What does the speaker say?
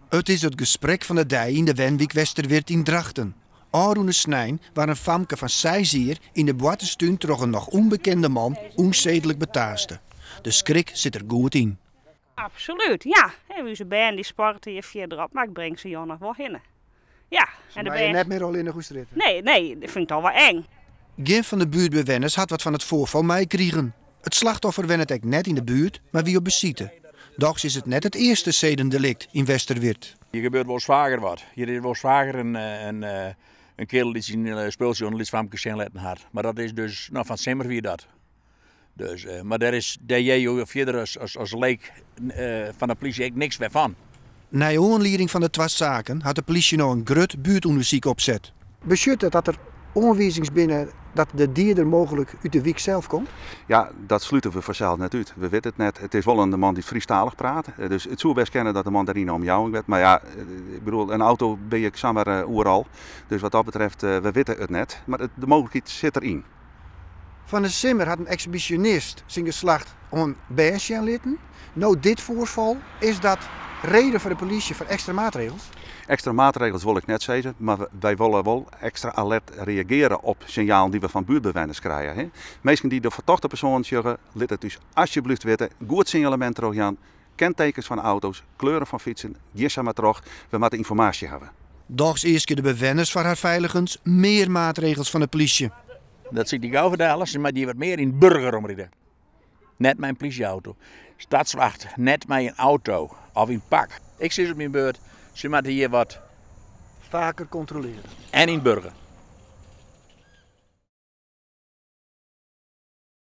Het is het gesprek van de dij in de Wenwijk Westerweert in Drachten. Aroene Snijn, waar een famke van 6 jaar in de boatenstuin troch een nog onbekende man onzedelijk betaaste. De schrik zit er goed in. Absoluut, ja. En onze band die sporten je verderop, maar ik breng ze jou nog wel heen. Ja. En ben je net meer al in de goestrijd? Nee, dat vind ik al wel eng. Geen van de buurtbewoners had wat van het voorval meekregen. Het slachtoffer wen het net in de buurt, maar wie op besieten. Doch is het net het eerste zedendelict in Westerweert. Hier gebeurt wel eens vaker wat. Hier is wel eens vaker een kerel die zijn speeljournalist van hem laten had. Maar dat is dus van Simmer wie dat. Dus, maar daar jij verder als leek van de politie ook niks meer van. Na aanleiding van de twee zaken had de politie nog een groot buurtonderzoek opzet. Beschutte dat er aanwijzingen binnen dat de dierder mogelijk uit de wijk zelf komt? Ja, dat sluiten we vanzelf net uit. We weten het net. Het is wel een man die Friestalig praat. Dus het zou best kennen dat de man daarin om jou werd. Maar ja, ik bedoel, een auto ben je samen overal. Dus wat dat betreft, we weten het net. Maar de mogelijkheid zit erin. Van de Simmer had een exhibitionist zijn geslacht om beestje litten. Nou, dit voorval, is dat reden voor de politie voor extra maatregels? Extra maatregels wil ik net zeggen, maar wij willen wel extra alert reageren op signalen die we van buurtbewoners krijgen. Hè. Mensen die de verdachte persoon zeggen, laat het dus alsjeblieft weten, goed signalement terug aan, kentekens van auto's, kleuren van fietsen, gissa maar terug, we moeten informatie hebben. Doch eerst keer de bewoners van haar veiligens meer maatregels van de politie. Dat zie ik die gauw vertellen, maar die wat meer in burger omrijden. Net mijn politieauto. Stadswacht, net mijn auto of in pak. Ik zit op mijn beurt, ze moeten hier wat vaker controleren. En in burger.